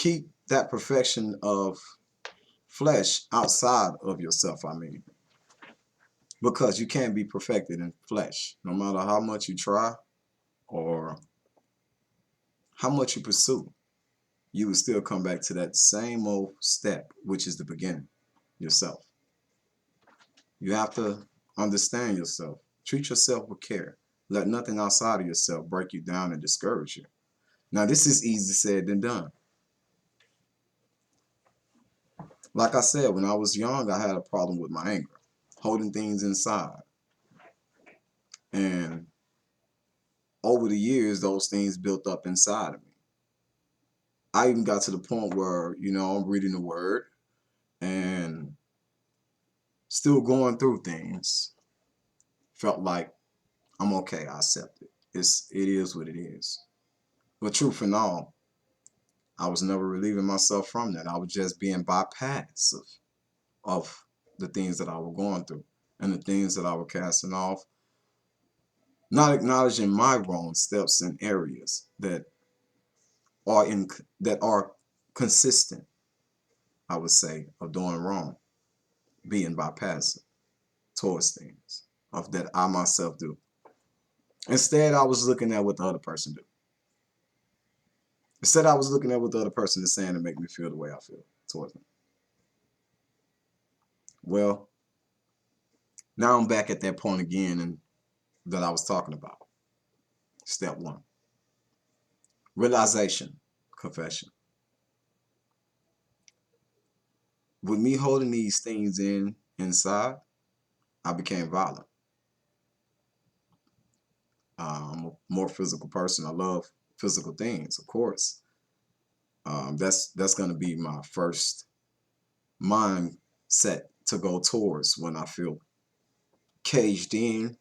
keep that perfection of flesh outside of yourself, I mean. Because you can't be perfected in flesh. No matter how much you try or how much you pursue, you will still come back to that same old step, which is the beginning, yourself. You have to understand yourself. Treat yourself with care. Let nothing outside of yourself break you down and discourage you. Now, this is easy said than done. Like I said, when I was young, I had a problem with my anger, holding things inside. And over the years, those things built up inside of me. I even got to the point where, you know, I'm reading the word and still going through things. Felt like I'm okay, I accept it. It is what it is. But truth and all, I was never relieving myself from that. I was just being bypassive of the things that I was going through and the things that I was casting off, not acknowledging my wrong steps and areas that are consistent, I would say, of doing wrong, being bypassive towards things of that I myself do. Instead, I was looking at what the other person do. Instead, I was looking at what the other person is saying to make me feel the way I feel towards them. Well, now I'm back at that point again and that I was talking about. Step one. Realization, confession. With me holding these things inside, I became violent. I'm a more physical person. I love physical things, of course. That's going to be my first mindset to go towards when I feel caged in.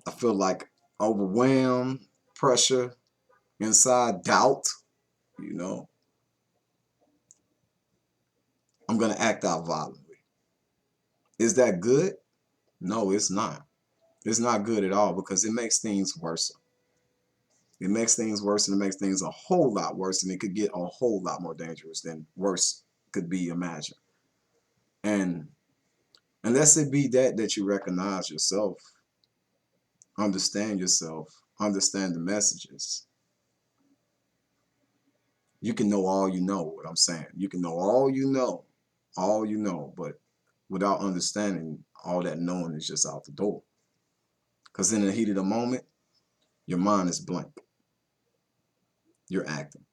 I feel like overwhelmed, pressure inside, doubt, you know. I'm going to act out violently. Is that good? No, it's not. It's not good at all because it makes things worse. It makes things worse and it makes things a whole lot worse, and it could get a whole lot more dangerous than worse could be imagined. And unless it be that you recognize yourself, understand the messages, you can know all you know what I'm saying. You can know all you know, but without understanding, all that knowing is just out the door. Because in the heat of the moment, your mind is blank. You're acting.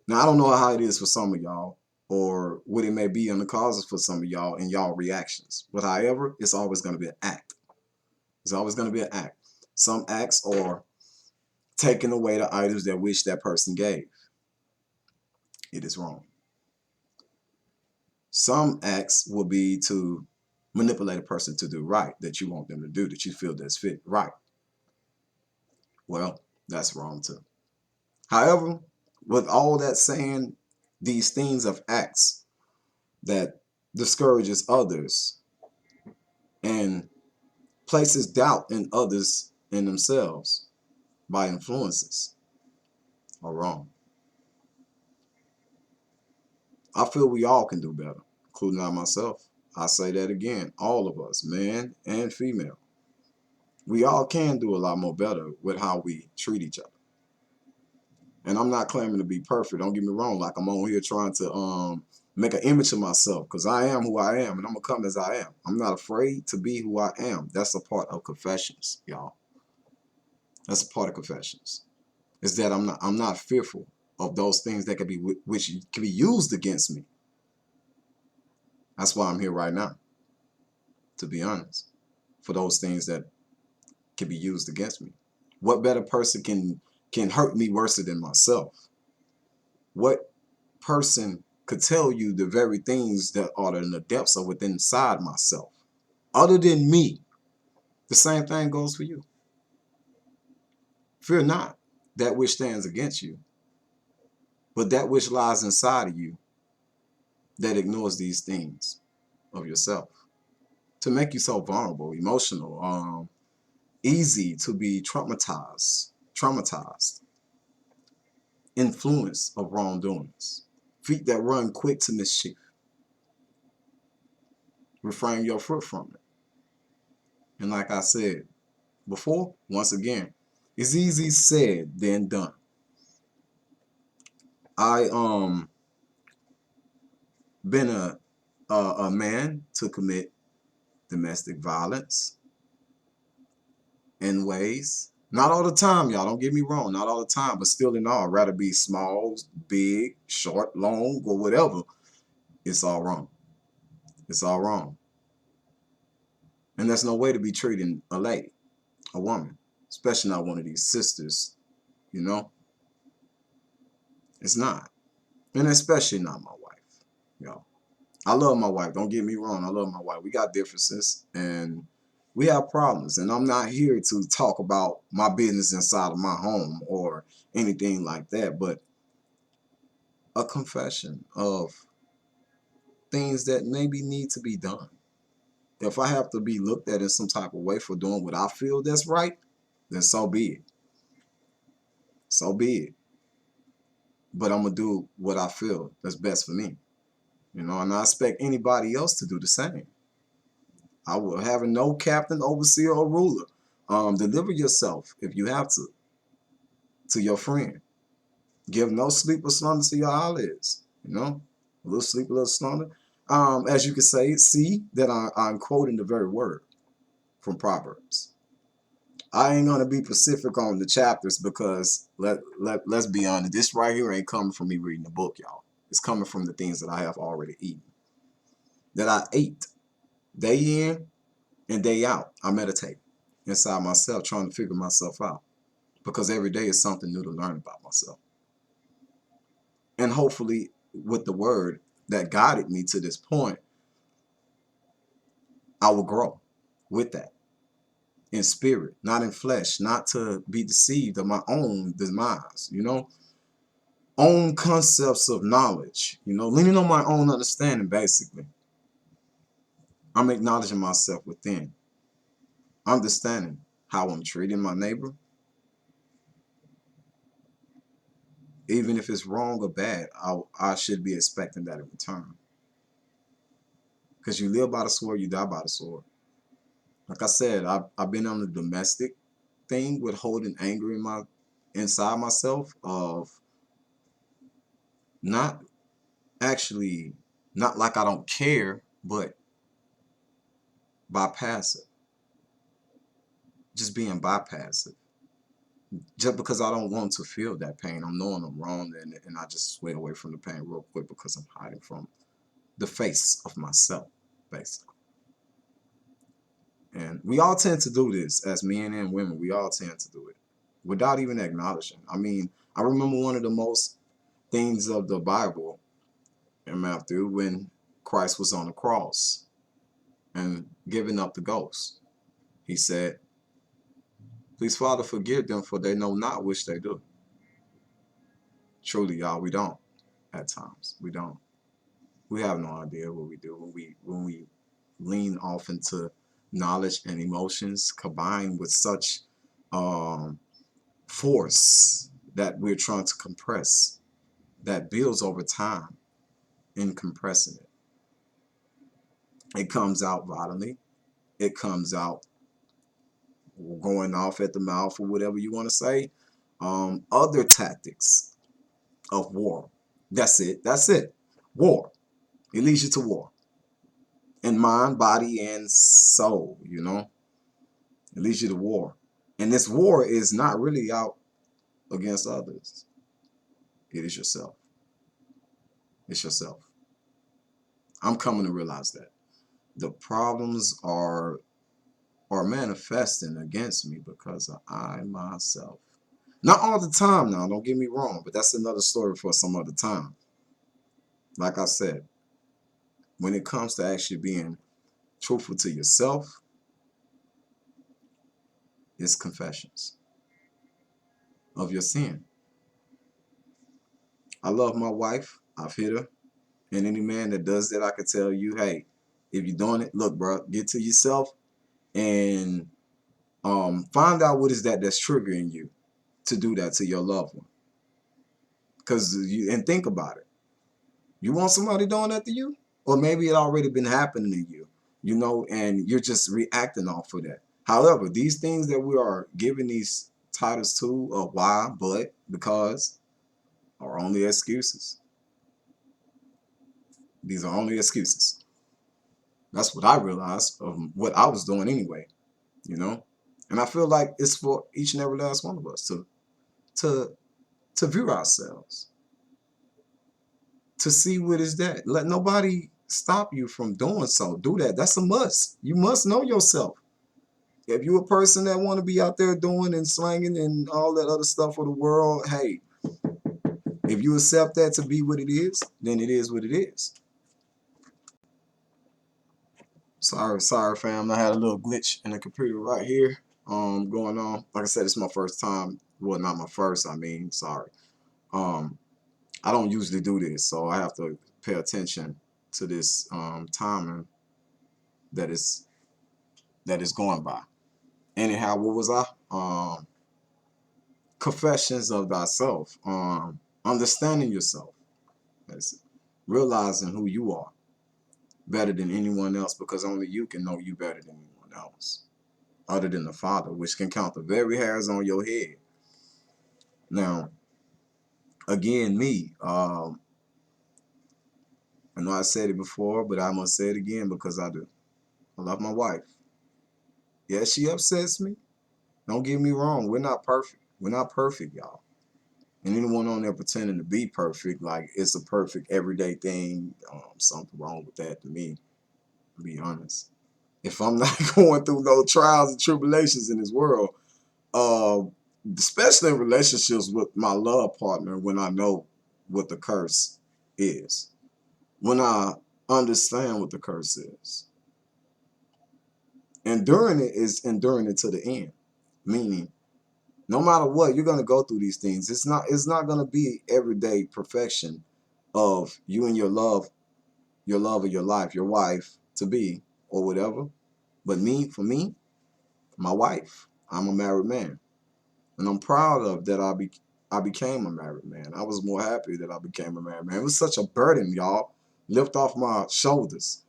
Now, I don't know how it is for some of y'all or what it may be on the causes for some of y'all and y'all reactions. But however, it's always going to be an act. It's always going to be an act. Some acts are taking away the items that which that person gave. It is wrong. Some acts will be to manipulate a person to do right, that you want them to do, that you feel that's fit right. Well, that's wrong too. However, with all that saying, these things of acts that discourages others and places doubt in others and themselves by influences are wrong. I feel we all can do better, including I myself. I say that again, all of us, man and female. We all can do a lot more better with how we treat each other. And I'm not claiming to be perfect. Don't get me wrong. Like I'm on here trying to make an image of myself because I am who I am and I'm going to come as I am. I'm not afraid to be who I am. That's a part of confessions, y'all. That's a part of confessions. Is that I'm not fearful of those things that could be which can be used against me. That's why I'm here right now, to be honest, for those things that can be used against me. What better person can hurt me worse than myself? What person could tell you the very things that are in the depths of within inside myself, other than me? The same thing goes for you. Fear not that which stands against you, but that which lies inside of you that ignores these things of yourself to make you so vulnerable, emotional, easy to be traumatized, influence of wrongdoings. Feet that run quick to mischief. Refrain your foot from it. And like I said before, once again, it's easy said than done. I been a man to commit domestic violence in ways. Not all the time, y'all. Don't get me wrong. Not all the time, but still in all, I'd rather be small, big, short, long, or whatever. It's all wrong. It's all wrong. And there's no way to be treating a lady, a woman, especially not one of these sisters, you know? It's not. And especially not my wife, y'all. I love my wife. Don't get me wrong. I love my wife. We got differences and we have problems. And I'm not here to talk about my business inside of my home or anything like that, but a confession of things that maybe need to be done. If I have to be looked at in some type of way for doing what I feel that's right, then so be it. So be it. But I'm going to do what I feel that's best for me. You know, and I expect anybody else to do the same. I will have no captain, overseer, or ruler. Deliver yourself, if you have to your friend. Give no sleep or slumber to your eyelids. You know, a little sleep, a little slumber. As you can say, see that I'm quoting the very word from Proverbs. I ain't going to be specific on the chapters because let's be honest, this right here ain't coming from me reading the book, y'all. It's coming from the things that I have already eaten. That I ate day in and day out. I meditate inside myself, trying to figure myself out. Because every day is something new to learn about myself. And hopefully with the word that guided me to this point, I will grow with that. In spirit, not in flesh, not to be deceived of my own demise, you know? Own concepts of knowledge, you know, leaning on my own understanding, basically. I'm acknowledging myself within, understanding how I'm treating my neighbor, even if it's wrong or bad. I should be expecting that in return. Because you live by the sword, you die by the sword. Like I said, I've been on the domestic thing with holding anger inside myself of not actually, not like I don't care, but bypassive. Just being bypassive. Just because I don't want to feel that pain. I'm knowing I'm wrong and I just sway away from the pain real quick because I'm hiding from the face of myself, basically. And we all tend to do this as men and women. We all tend to do it without even acknowledging. I mean, I remember one of the most things of the Bible in Matthew when Christ was on the cross and giving up the ghost. He said, "Please, Father, forgive them, for they know not which they do." Truly, y'all, we don't. At times, we don't. We have no idea what we do when we lean off into knowledge and emotions combined with such force that we're trying to compress, that builds over time in compressing it. It comes out violently. It comes out going off at the mouth or whatever you want to say. Other tactics of war. That's it. That's it. War. It leads you to war. In mind, body, and soul, you know. It leads you to war. And this war is not really out against others. It is yourself. It's yourself. I'm coming to realize that. The problems are manifesting against me because of I myself. Not all the time now, don't get me wrong, but that's another story for some other time. Like I said, when it comes to actually being truthful to yourself, it's confessions of your sin. I love my wife. I've hit her. And any man that does that, I can tell you, hey, if you're doing it, look, bro, get to yourself and find out what is that's triggering you to do that to your loved one. And think about it. You want somebody doing that to you? Or maybe it already been happening to you, you know, and you're just reacting off of that. However, these things that we are giving these titles to, why, but, because, are only excuses. These are only excuses. That's what I realized of what I was doing anyway, you know. And I feel like it's for each and every last one of us to view ourselves, to see what is that. Let nobody stop you from doing so. Do that. That's a must. You must know yourself. If you're a person that want to be out there doing and slanging and all that other stuff for the world, hey, if you accept that to be what it is, then it is what it is. Sorry, fam. I had a little glitch in the computer right here going on. Like I said, it's my first time. Well, not my first, sorry. I don't usually do this, so I have to pay attention to this timing that is going by. Anyhow, what was I? Confessions of thyself. Understanding yourself. That's realizing who you are better than anyone else, because only you can know you better than anyone else, other than the Father, which can count the very hairs on your head. Now, again, me. I know I said it before, but I must say it again because I do. I love my wife. Yeah, she upsets me. Don't get me wrong. We're not perfect. We're not perfect, y'all. And anyone on there pretending to be perfect, like it's a perfect everyday thing, something wrong with that to me, to be honest. If I'm not going through no trials and tribulations in this world, especially in relationships with my love partner, when I know what the curse is, when I understand what the curse is. Enduring it is enduring it to the end, meaning no matter what, you're gonna go through these things. It's not gonna be everyday perfection of you and your love of your life, your wife to be, or whatever. But for me, my wife, I'm a married man. And I'm proud of that I became a married man. I was more happy that I became a married man. It was such a burden, y'all, lift off my shoulders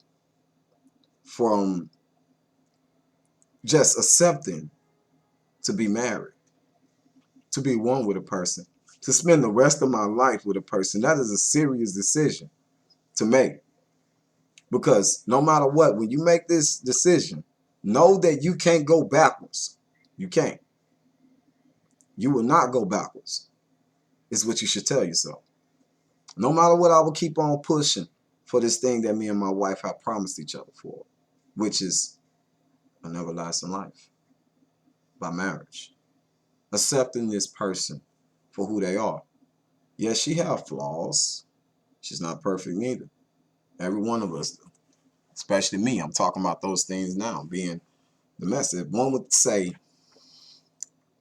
from just accepting to be married, to be one with a person, to spend the rest of my life with a person. That is a serious decision to make. Because no matter what, when you make this decision, know that you can't go backwards. You can't. You will not go backwards, is what you should tell yourself. No matter what, I will keep on pushing for this thing that me and my wife have promised each other for, which is an everlasting life by marriage. Accepting this person for who they are. Yes, she has flaws. She's not perfect neither. Every one of us do. Especially me. I'm talking about those things now, being domestic. One would say,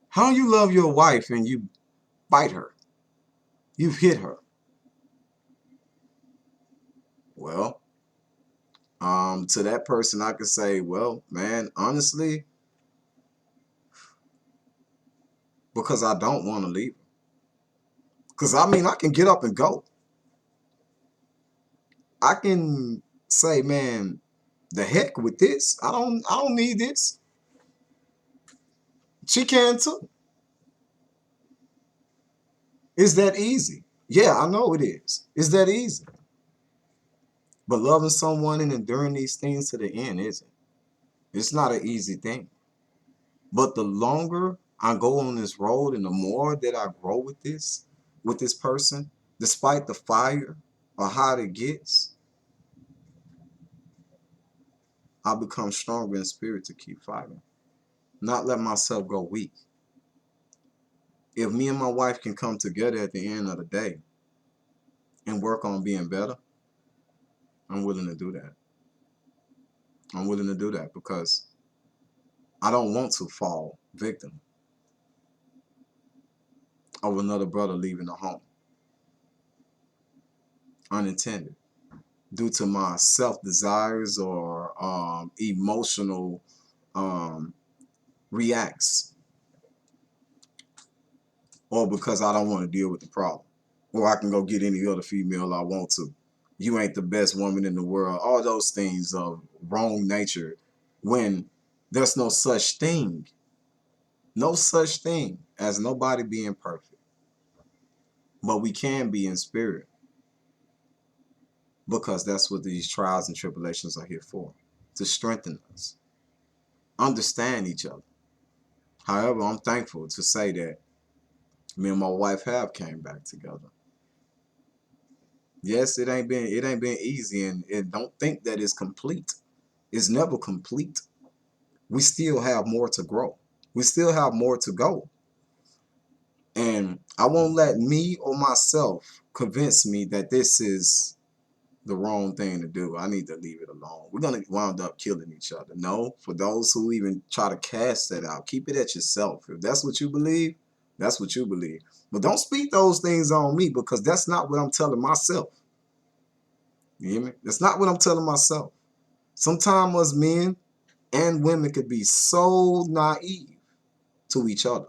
how you love your wife and you bite her? You've hit her. Well, to that person, I could say, well, man, honestly, because I don't want to leave her. Because I can get up and go. I can say, man, the heck with this. I don't need this. She can too. It's that easy. Yeah, I know it is. It's that easy. But loving someone and enduring these things to the end isn't. It's not an easy thing. But the longer I go on this road and the more that I grow with this person, despite the fire or how it gets, I become stronger in spirit to keep fighting. Not let myself go weak. If me and my wife can come together at the end of the day and work on being better, I'm willing to do that. I'm willing to do that because I don't want to fall victim of another brother leaving the home unintended due to my self-desires or emotional reacts, or because I don't want to deal with the problem. or I can go get any other female I want to. You ain't the best woman in the world. All those things of wrong nature, when there's no such thing. No such thing as nobody being perfect. But we can be in spirit, because that's what these trials and tribulations are here for, to strengthen us, understand each other. However, I'm thankful to say that me and my wife have came back together. Yes, it ain't been easy, and don't think that it's complete. It's never complete. We still have more to grow. We still have more to go. And I won't let me or myself convince me that this is the wrong thing to do. I need to leave it alone. We're going to wind up killing each other. No, for those who even try to cast that out, keep it at yourself. If that's what you believe, that's what you believe. But don't speak those things on me, because that's not what I'm telling myself. You hear me? That's not what I'm telling myself. Sometimes us men and women could be so naive to each other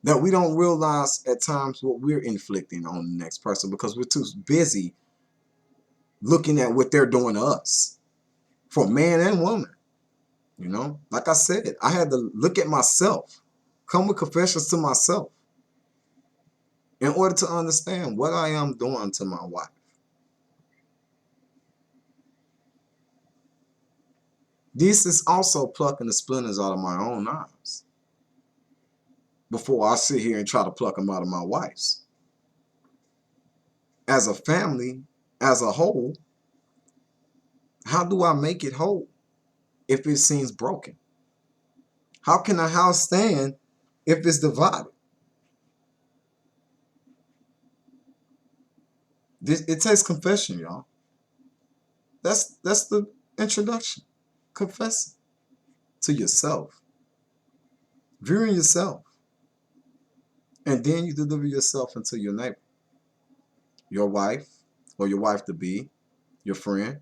that we don't realize at times what we're inflicting on the next person, because we're too busy looking at what they're doing to us, for man and woman. You know, like I said, I had to look at myself, come with confessions to myself, in order to understand what I am doing to my wife. This is also plucking the splinters out of my own eyes before I sit here and try to pluck them out of my wife's. As a family, as a whole, how do I make it whole if it seems broken? How can a house stand if it's divided? It takes confession, y'all. That's the introduction. Confess to yourself. Viewing yourself. And then you deliver yourself into your neighbor. Your wife, or your wife-to-be, your friend.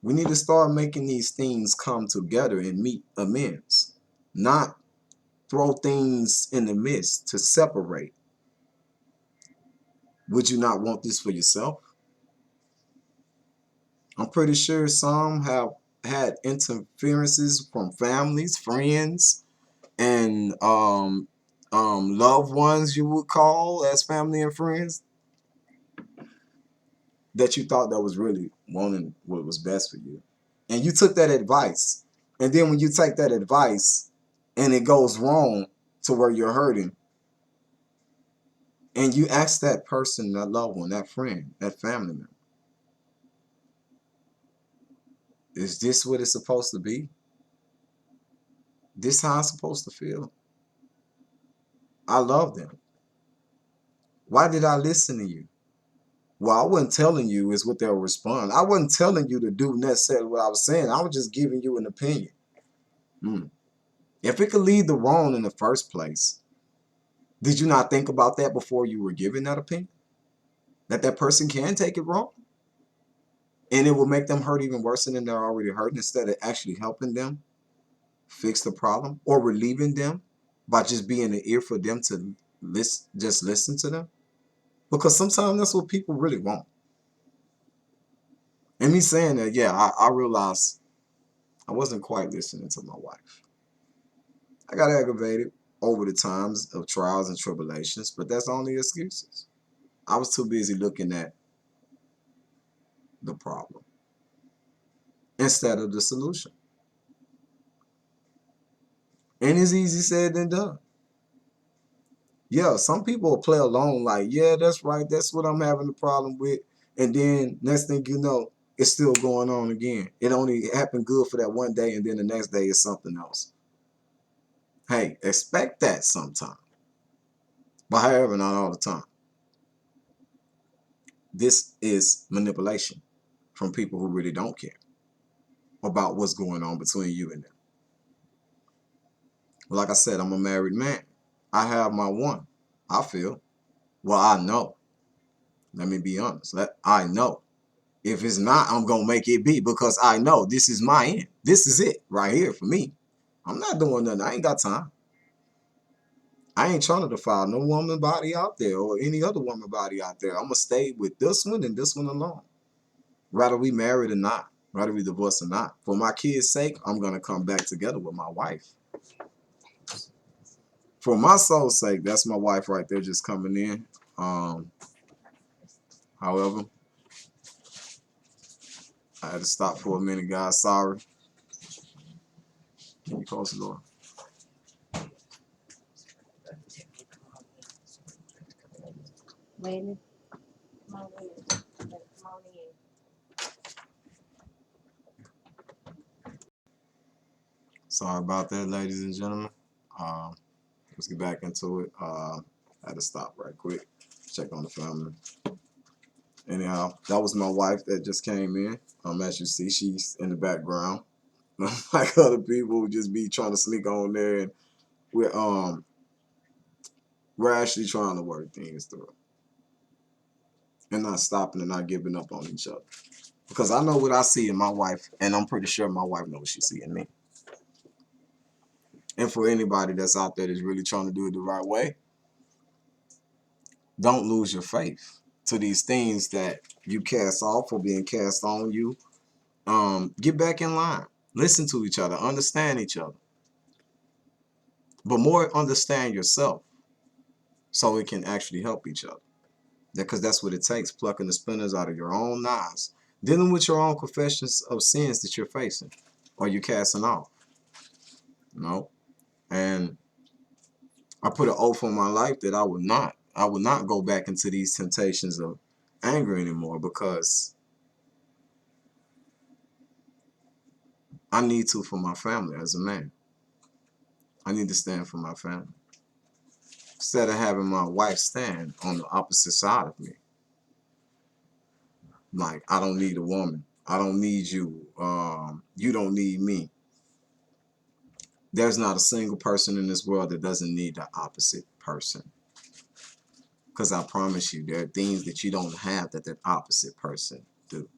We need to start making these things come together and meet amends. Not throw things in the midst to separate. Would you not want this for yourself? I'm pretty sure some have had interferences from families, friends, and loved ones, you would call as family and friends, that you thought that was really wanting what was best for you. And you took that advice. And then when you take that advice and it goes wrong to where you're hurting, and you ask that person, that loved one, that friend, that family member, is this what it's supposed to be? This how I'm supposed to feel? I love them. Why did I listen to you? Well, I wasn't telling you is what they'll respond. I wasn't telling you to do necessarily what I was saying. I was just giving you an opinion. If it could lead the wrong in the first place, did you not think about that before you were giving that opinion? That person can take it wrong, and it will make them hurt even worse than they're already hurting, instead of actually helping them fix the problem or relieving them by just being an ear for them to just listen to them. Because sometimes that's what people really want. And me saying that, yeah, I realized I wasn't quite listening to my wife. I got aggravated over the times of trials and tribulations, but that's only excuses. I was too busy looking at the problem instead of the solution. And it's easy said than done. Yeah, some people will play along like, yeah, that's right, that's what I'm having a problem with. And then next thing you know, it's still going on again. It only happened good for that one day, and then the next day is something else. Hey, expect that sometime. But however, not all the time. This is manipulation from people who really don't care about what's going on between you and them. Like I said, I'm a married man. I have my one. I feel. Well, I know. Let me be honest. I know. If it's not, I'm going to make it be, because I know this is my end. This is it right here for me. I'm not doing nothing. I ain't got time. I ain't trying to defile no woman body out there or any other woman body out there. I'm going to stay with this one and this one alone. Whether we married or not, whether we divorced or not. For my kids' sake, I'm going to come back together with my wife. For my soul's sake, that's my wife right there just coming in. However, I had to stop for a minute, guys. Sorry. Can you close the door? Ladies, come on in. Come on in. Sorry about that, ladies and gentlemen. Let's get back into it. I had to stop right quick, check on the family. Anyhow, that was my wife that just came in. As you see, she's in the background. Like other people who just be trying to sneak on there, and we're actually trying to work things through and not stopping and not giving up on each other. Because I know what I see in my wife, and I'm pretty sure my wife knows what she see in me. And for anybody that's out there that's really trying to do it the right way, don't lose your faith to these things that you cast off or being cast on you. Get back in line. Listen to each other. Understand each other. But more understand yourself so it can actually help each other. Because that's what it takes, plucking the splinters out of your own knives. Dealing with your own confessions of sins that you're facing or you're casting off. You know? And I put an oath on my life that I would not go back into these temptations of anger anymore, because I need to for my family as a man. I need to stand for my family. Instead of having my wife stand on the opposite side of me. Like, I don't need a woman. I don't need you. You don't need me. There's not a single person in this world that doesn't need the opposite person. Because I promise you, there are things that you don't have that the opposite person do.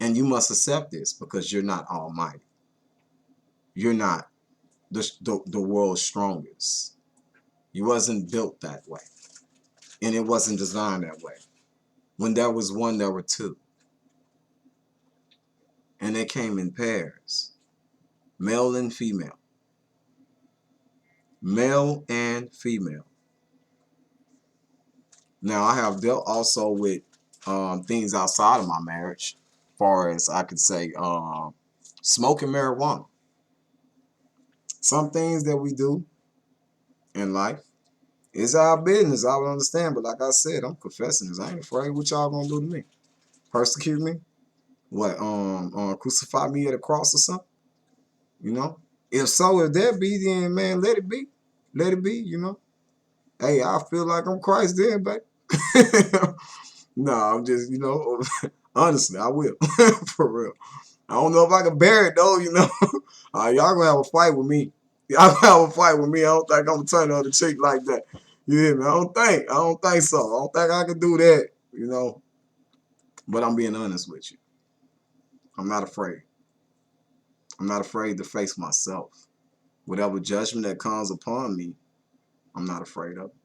And you must accept this, because you're not almighty. You're not the world's strongest. You wasn't built that way. And it wasn't designed that way. When there was one, there were two. And they came in pairs. Male and female. Male and female. Now, I have dealt also with things outside of my marriage. As far as I could say, smoking marijuana. Some things that we do in life is our business. I would understand. But like I said, I'm confessing this. I ain't afraid what y'all gonna do to me. Persecute me? What, crucify me at a cross or something? You know? If so, if there be, then man, let it be. Let it be, you know? Hey, I feel like I'm Christ then, baby. No, I'm just, you know, honestly, I will. For real. I don't know if I can bear it, though, you know. Y'all gonna have a fight with me. Y'all gonna have a fight with me. I don't think I'm gonna turn the other cheek like that. You hear me? I don't think so. I don't think I can do that, you know. But I'm being honest with you. I'm not afraid. I'm not afraid to face myself. Whatever judgment that comes upon me, I'm not afraid of it.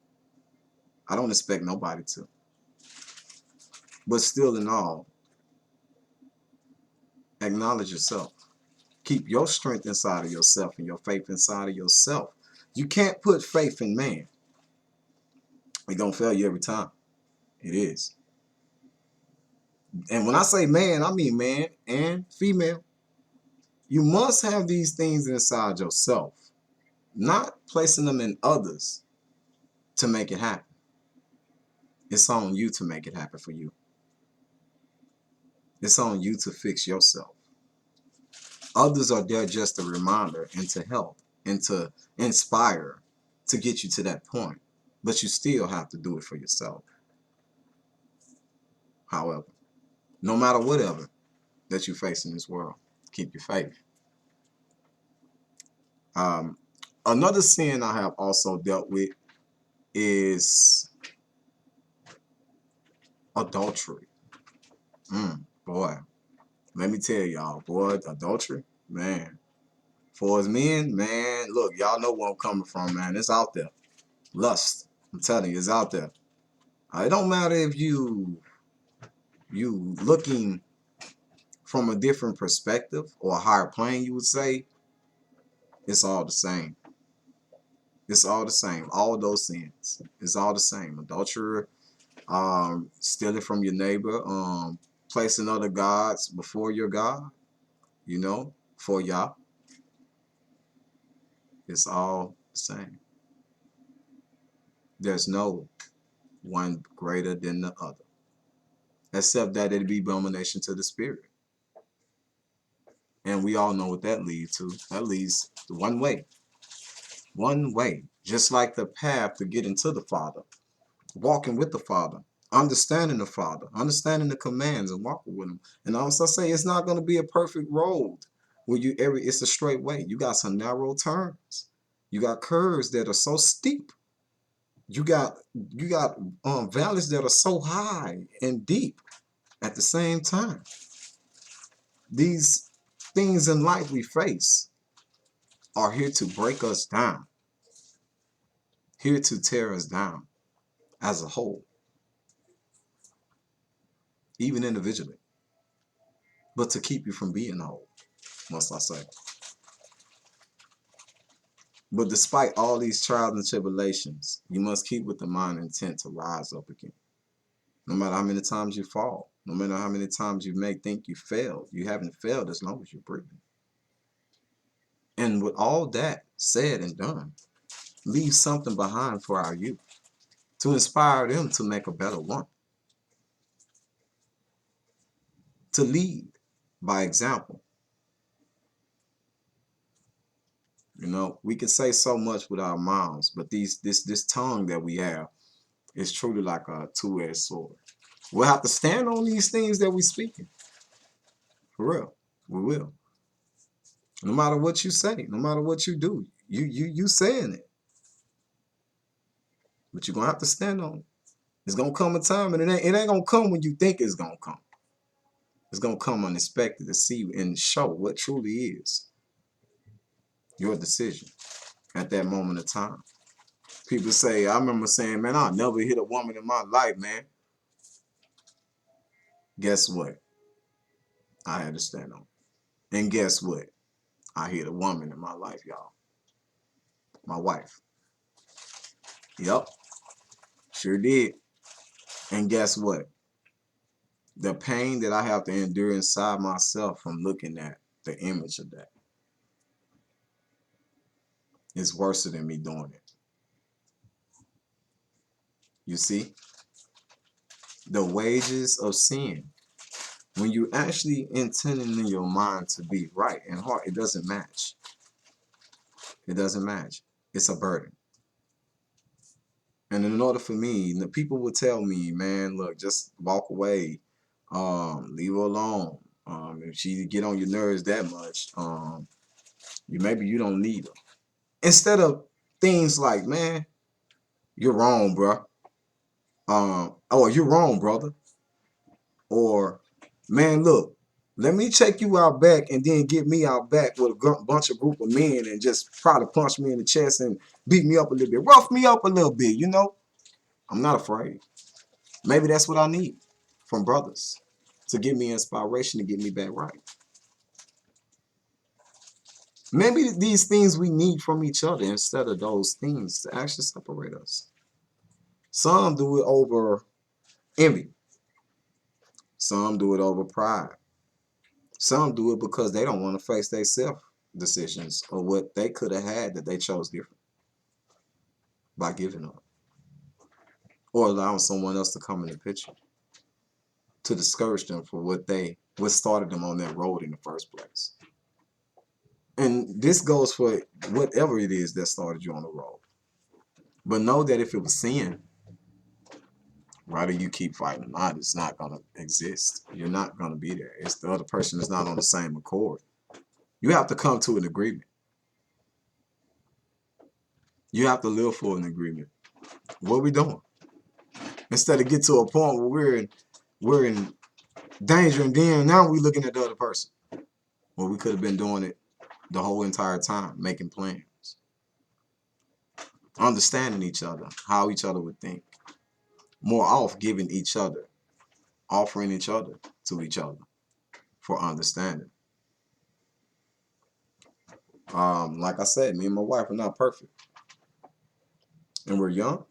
I don't expect nobody to. But still in all, acknowledge yourself. Keep your strength inside of yourself and your faith inside of yourself. You can't put faith in man. It's gonna fail you every time. It is. And when I say man, I mean man and female. You must have these things inside yourself, not placing them in others to make it happen. It's on you to make it happen for you. It's on you to fix yourself. Others are there just a reminder and to help and to inspire to get you to that point. But you still have to do it for yourself. However, no matter whatever that you face in this world, keep your faith. Another sin I have also dealt with is adultery. Boy, let me tell y'all, boy, adultery, man. For as men, man, look, y'all know where I'm coming from, man. It's out there. Lust. I'm telling you, it's out there. It don't matter if you looking from a different perspective or a higher plane, you would say, it's all the same. It's all the same. All those sins. It's all the same. Adultery, stealing from your neighbor, placing other gods before your God, you know, for Yah. It's all the same. There's no one greater than the other, except that it be abomination to the spirit. And we all know what that leads to. That leads to one way. One way. Just like the path to get into the Father. Walking with the Father. Understanding the Father. Understanding the commands and walking with Him. And also say it's not going to be a perfect road. Where it's a straight way. You got some narrow turns. You got curves that are so steep. You got valleys that are so high and deep at the same time. These things in life we face are here to break us down, here to tear us down as a whole, even individually, but to keep you from being whole, must I say. But despite all these trials and tribulations, you must keep with the mind intent to rise up again. No matter how many times you fall, no matter how many times you may think you failed, you haven't failed as long as you're breathing. And with all that said and done, leave something behind for our youth to inspire them to make a better one. To lead by example. You know, we can say so much with our mouths, but this tongue that we have is truly like a two-edged sword. We'll have to stand on these things that we're speaking. For real, we will. No matter what you say, no matter what you do, you saying it. But you're gonna have to stand on it. It's gonna come a time, and it ain't gonna come when you think it's gonna come. It's gonna come unexpected to see and show what truly is your decision at that moment of time. People say, I remember saying, man, I'll never hit a woman in my life, man. Guess what? I had to stand on it. And guess what? I hit a woman in my life, y'all. My wife. Yep. Sure did. And guess what? The pain that I have to endure inside myself from looking at the image of that is worse than me doing it. You see? The wages of sin. When you actually intending in your mind to be right and heart, it doesn't match. It doesn't match. It's a burden. And in order for me, the people would tell me, man, look, just walk away. Leave her alone. If she get on your nerves that much, maybe you don't need her. Instead of things like, man, you're wrong, bro. Oh, you're wrong, brother. Or, man, look, let me check you out back and then get me out back with a bunch of group of men and just try to punch me in the chest and beat me up a little bit, rough me up a little bit, you know? I'm not afraid. Maybe that's what I need from brothers to give me inspiration to get me back right. Maybe these things we need from each other instead of those things to actually separate us. Some do it over envy. Some do it over pride. Some do it because they don't want to face their self-decisions or what they could have had that they chose different by giving up. Or allowing someone else to come in the picture to discourage them for what started them on that road in the first place. And this goes for whatever it is that started you on the road. But know that if it was sin, rather you keep fighting or not, it's not going to exist. You're not going to be there. It's the other person is not on the same accord. You have to come to an agreement. You have to live for an agreement. What are we doing? Instead of get to a point where we're in danger and then now we're looking at the other person. Well, we could have been doing it the whole entire time, making plans, understanding each other, how each other would think, more off giving each other, offering each other to each other for understanding. Like I said, me and my wife are not perfect, and we're young.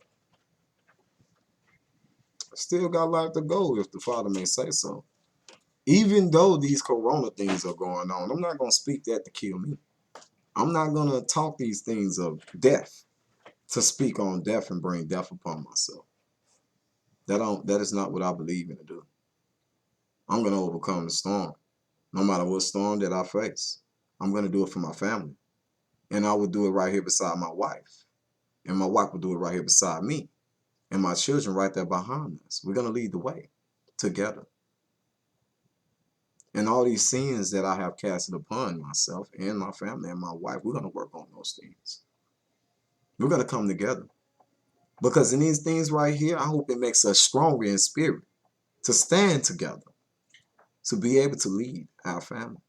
Still got a lot to go, if the Father may say so. Even though these corona things are going on, I'm not going to speak that to kill me. I'm not going to talk these things of death to speak on death and bring death upon myself. That is not what I believe in to do. I'm going to overcome the storm, no matter what storm that I face. I'm going to do it for my family. And I will do it right here beside my wife. And my wife will do it right here beside me. And my children right there behind us. We're going to lead the way together. And all these sins that I have casted upon myself and my family and my wife, we're going to work on those things. We're going to come together. Because in these things right here, I hope it makes us stronger in spirit to stand together, to be able to lead our family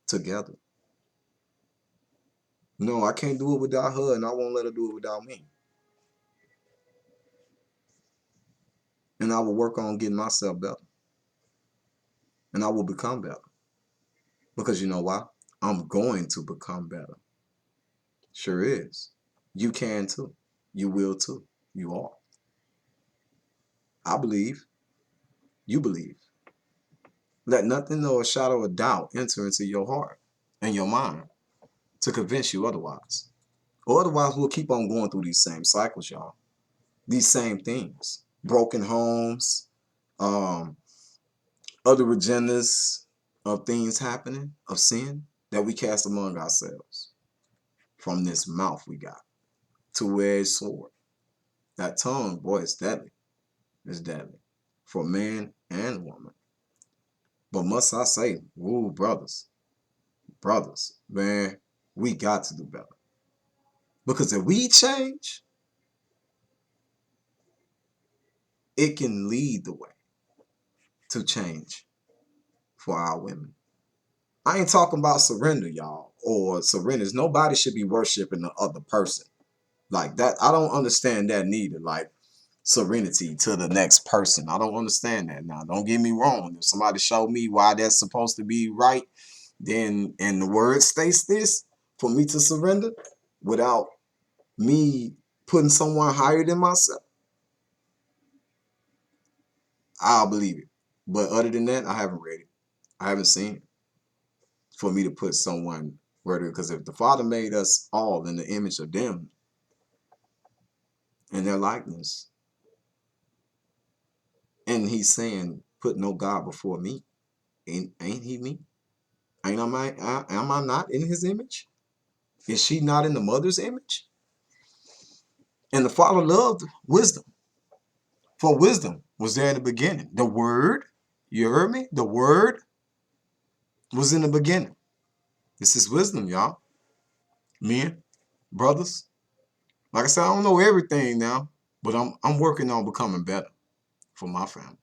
together. No, I can't do it without her, and I won't let her do it without me. And I will work on getting myself better. And I will become better. Because you know why? I'm going to become better. Sure is. You can too. You will too. You are. I believe. You believe. Let nothing or a shadow of doubt enter into your heart and your mind to convince you otherwise. Or otherwise, we'll keep on going through these same cycles, y'all. These same things. Broken homes, other agendas of things happening, of sin, that we cast among ourselves. From this mouth we got. Two-edged sword. That tongue, boy, is deadly. It's deadly. For man and woman. But must I say, woo, brothers, man, we got to do better. Because if we change, it can lead the way to change for our women. I ain't talking about surrender, y'all, or surrenders. Nobody should be worshiping the other person like that. I don't understand that neither. Like serenity to the next person. I don't understand that. Now, don't get me wrong. If somebody showed me why that's supposed to be right, then, and the word states this, for me to surrender without me putting someone higher than myself, I'll believe it. But other than that, I haven't read it. I haven't seen it for me to put someone where, because if the Father made us all in the image of them and their likeness, and he's saying, put no God before me, ain't he me? Am I not in his image? Is she not in the mother's image? And the Father loved wisdom. For wisdom was there in the beginning. The Word, you heard me? The Word was in the beginning. This is wisdom, y'all. Men, brothers. Like I said, I don't know everything now, but I'm working on becoming better for my family.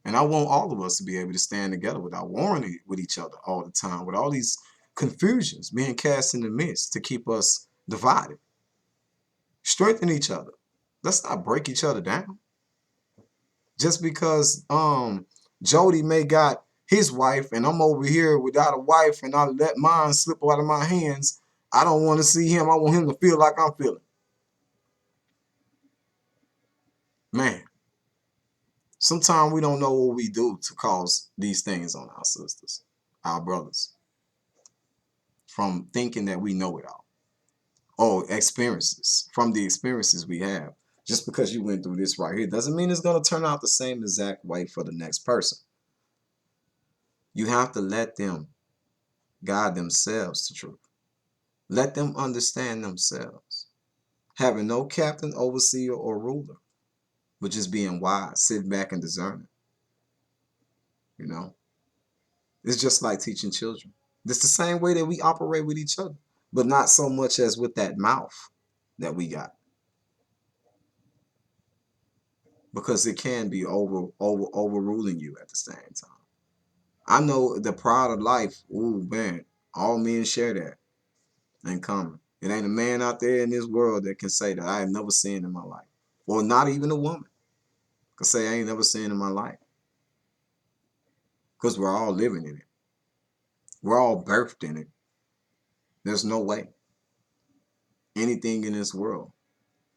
And I want all of us to be able to stand together without warring with each other all the time, with all these confusions being cast in the midst to keep us divided. Strengthen each other. Let's not break each other down. Just because Jody may got his wife and I'm over here without a wife and I let mine slip out of my hands, I don't want to see him. I want him to feel like I'm feeling. Man, sometimes we don't know what we do to cause these things on our sisters, our brothers, from thinking that we know it all. Or experiences, from the experiences we have. Just because you went through this right here doesn't mean it's going to turn out the same exact way for the next person. You have to let them guide themselves to truth. Let them understand themselves. Having no captain, overseer, or ruler, but just being wise, sitting back and discerning. You know, it's just like teaching children. It's the same way that we operate with each other, but not so much as with that mouth that we got. Because it can be overruling you at the same time. I know the pride of life, ooh man, all men share that. Ain't coming. It ain't a man out there in this world that can say that I have never sinned in my life. Or not even a woman can say I ain't never sinned in my life. Because we're all living in it. We're all birthed in it. There's no way anything in this world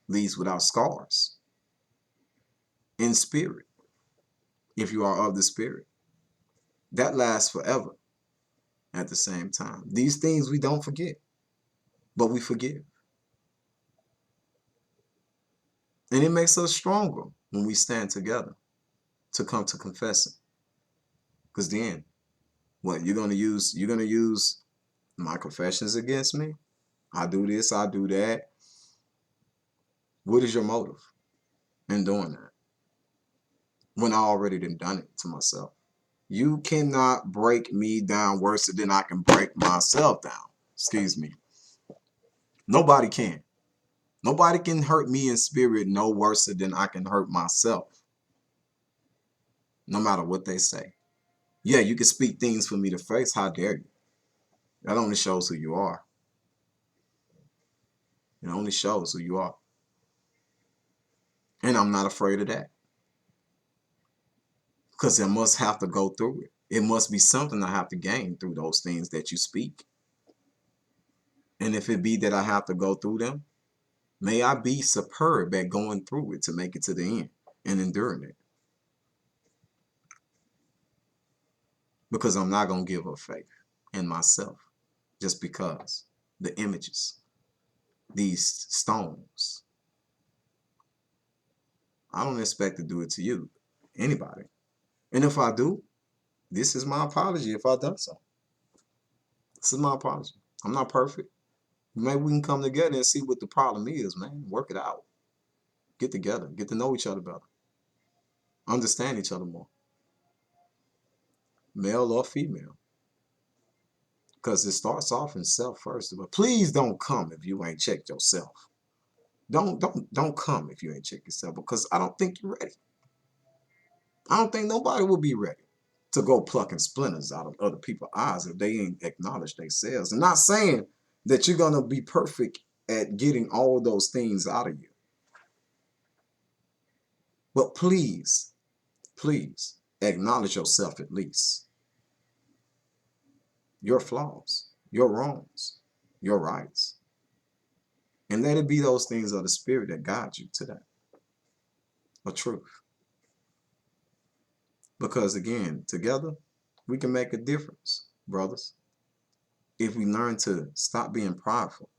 leaves without scars. In spirit, if you are of the spirit. That lasts forever at the same time. These things we don't forget, but we forgive. And it makes us stronger when we stand together to come to confessing. Because then, what, you're gonna use my confessions against me? I do this, I do that. What is your motive in doing that? When I already done it to myself. You cannot break me down worse than I can break myself down. Excuse me. Nobody can. Nobody can hurt me in spirit no worse than I can hurt myself. No matter what they say. Yeah, you can speak things for me to face. How dare you? That only shows who you are. It only shows who you are. And I'm not afraid of that. Because I must have to go through it. It must be something I have to gain through those things that you speak. And if it be that I have to go through them, may I be superb at going through it to make it to the end and enduring it. Because I'm not going to give up faith in myself just because the images, these stones, I don't expect to do it to you, anybody. And if I do, this is my apology if I done so. This is my apology. I'm not perfect. Maybe we can come together and see what the problem is, man. Work it out. Get together. Get to know each other better. Understand each other more. Male or female. Because it starts off in self first. But please don't come if you ain't checked yourself. Don't come if you ain't checked yourself, because I don't think you're ready. I don't think nobody will be ready to go plucking splinters out of other people's eyes if they ain't acknowledged themselves. I'm not saying that you're going to be perfect at getting all those things out of you. But please, please acknowledge yourself at least. Your flaws, your wrongs, your rights. And let it be those things of the spirit that guide you to that. A truth. Because again, together, we can make a difference, brothers. If we learn to stop being prideful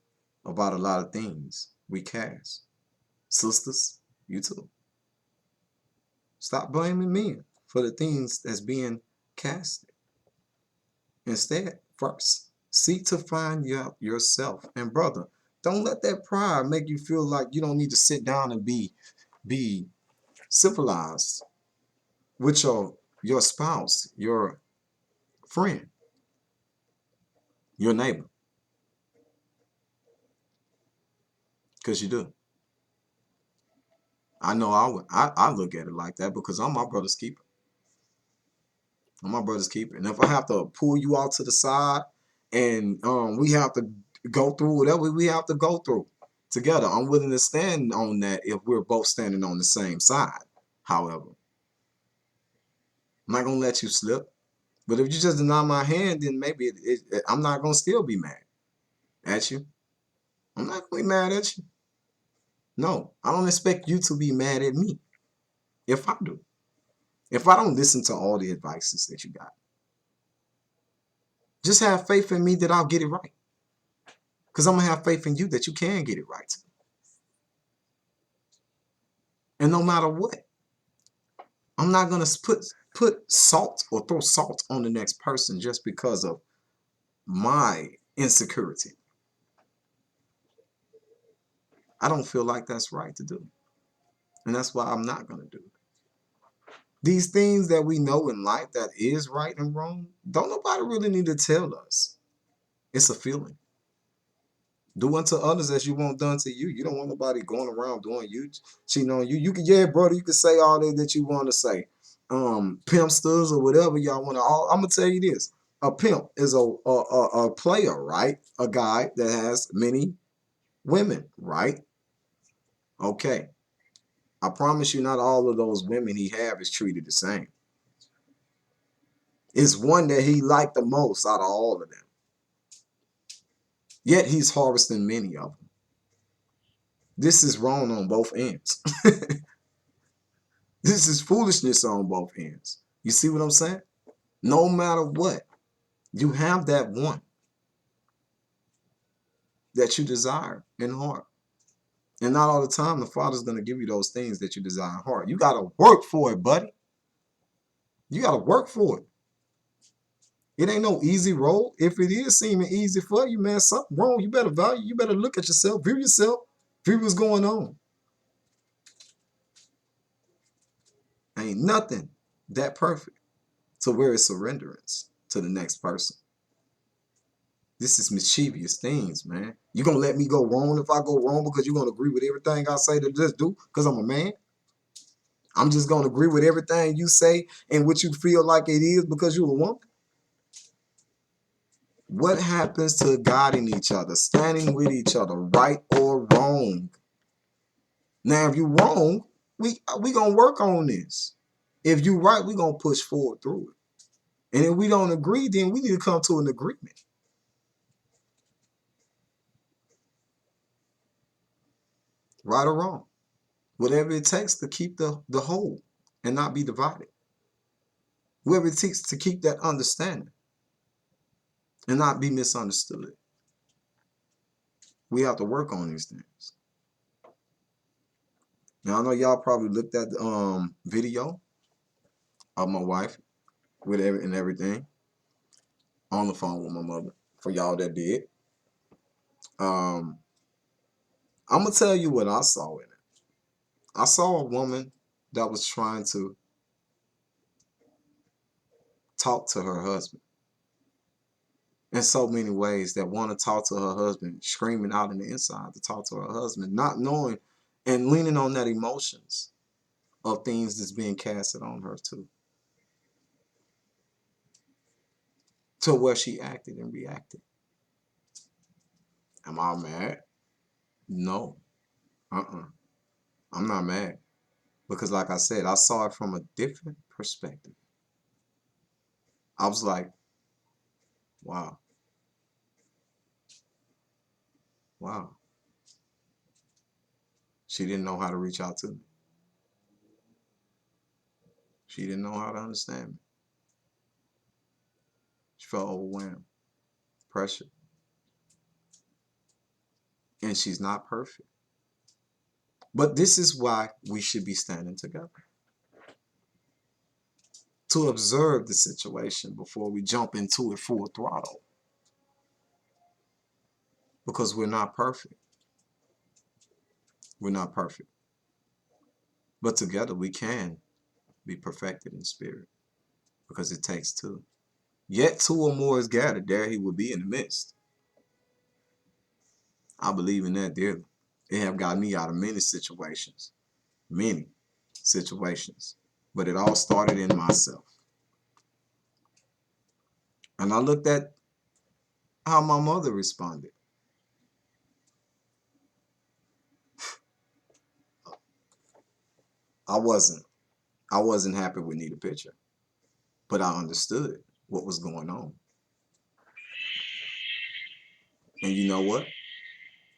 about a lot of things we cast. Sisters, you too. Stop blaming men for the things that's being casted. Instead, first, seek to find yourself. And brother, don't let that pride make you feel like you don't need to sit down and be civilized with your spouse, your friend, your neighbor. Because you do. I know I look at it like that because I'm my brother's keeper. I'm my brother's keeper. And if I have to pull you out to the side and we have to go through whatever we have to go through together, I'm willing to stand on that if we're both standing on the same side. However, I'm not going to let you slip. But if you just deny my hand, then maybe I'm not going to still be mad at you. I'm not going to be mad at you. No, I don't expect you to be mad at me if I do. If I don't listen to all the advices that you got. Just have faith in me that I'll get it right. Because I'm going to have faith in you that you can get it right. And no matter what, I'm not going to put salt or throw salt on the next person just because of my insecurity. I don't feel like that's right to do. And that's why I'm not going to do it. These things that we know in life that is right and wrong, don't nobody really need to tell us. It's a feeling. Do unto others as you want done to you. You don't want nobody going around doing you, cheating on you. You can, yeah, brother, you can say all that you want to say. Pimpsters or whatever y'all want to. I'm going to tell you this. A pimp is a player, right? A guy that has many women, right? Okay. I promise you not all of those women he have is treated the same. It's one that he liked the most out of all of them. Yet he's harvesting many of them. This is wrong on both ends. This is foolishness on both ends. You see what I'm saying? No matter what, you have that one that you desire in heart. And not all the time the Father's going to give you those things that you desire in heart. You got to work for it, buddy. You got to work for it. It ain't no easy road. If it is seeming easy for you, man, something wrong. You better value. You better look at yourself, view what's going on. Ain't nothing that perfect to where it's surrenderance to the next person. This is mischievous things, man. You gonna let me go wrong if I go wrong because you're gonna agree with everything I say to just do because I'm a man? I'm just gonna agree with everything you say and what you feel like it is because you're a woman? What happens to guiding each other, standing with each other, right or wrong? Now, if you're wrong, we gonna work on this. If you're right, we gonna push forward through it. And if we don't agree, then we need to come to an agreement. Right or wrong. Whatever it takes to keep the whole and not be divided. Whatever it takes to keep that understanding and not be misunderstood. We have to work on these things. Now, I know y'all probably looked at the video of my wife with everything on the phone with my mother. For y'all that did. I'm going to tell you what I saw in it. I saw a woman that was trying to talk to her husband in so many ways, that want to talk to her husband, screaming out in the inside to talk to her husband, not knowing and leaning on that emotions of things that's being casted on her too. To where she acted and reacted. Am I mad? No. I'm not mad. Because like I said, I saw it from a different perspective. I was like, wow. Wow. She didn't know how to reach out to me. She didn't know how to understand me. She felt overwhelmed, pressured. And she's not perfect. But this is why we should be standing together. To observe the situation before we jump into it full throttle. Because we're not perfect. We're not perfect. But together we can be perfected in spirit. Because it takes two. Yet two or more is gathered, there he will be in the midst. I believe in that dearly. It have got me out of many situations. Many situations. But it all started in myself. And I looked at how my mother responded. I wasn't happy with neither picture. But I understood what was going on. And you know what?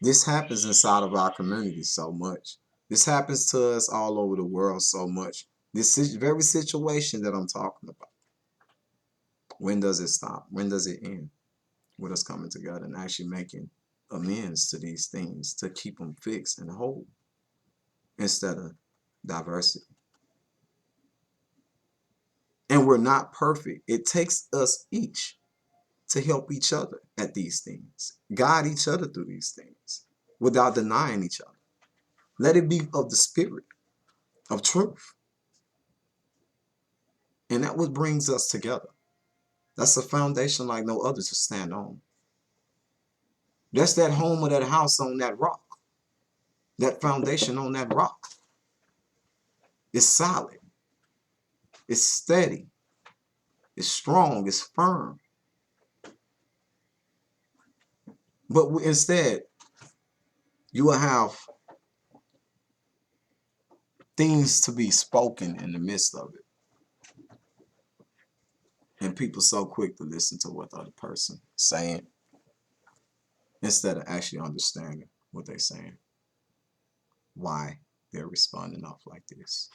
This happens inside of our community so much. This happens to us all over the world so much. This very situation that I'm talking about. When does it stop? When does it end? With us coming together and actually making amends to these things to keep them fixed and whole instead of diversity. And we're not perfect. It takes us each to help each other at these things. Guide each other through these things without denying each other. Let it be of the spirit of truth. And that what brings us together. That's a foundation like no other to stand on. That's that home or that house on that rock. That foundation on that rock. It's solid. It's steady. It's strong. It's firm. But instead, you will have things to be spoken in the midst of it. And people so quick to listen to what the other person is saying instead of actually understanding what they're saying, why they're responding off like this.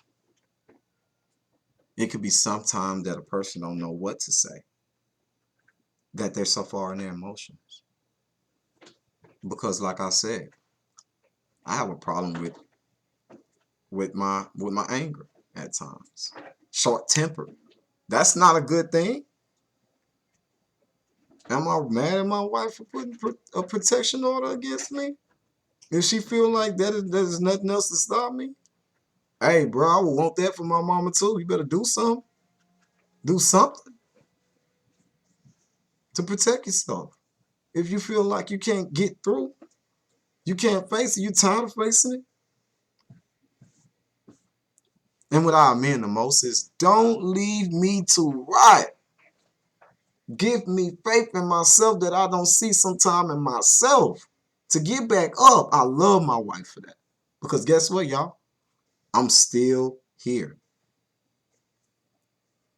It could be sometime that a person don't know what to say, that they're so far in their emotions. Because like I said, I have a problem with my anger at times. Short-tempered. That's not a good thing. Am I mad at my wife for putting a protection order against me? If she feel like there's nothing else to stop me? Hey, bro, I would want that for my mama too. You better do something. Do something to protect yourself. If you feel like you can't get through, you can't face it, you tired of facing it. And what I mean the most is, don't leave me to rot. Give me faith in myself that I don't see sometime in myself to get back up. I love my wife for that. Because guess what, y'all? I'm still here.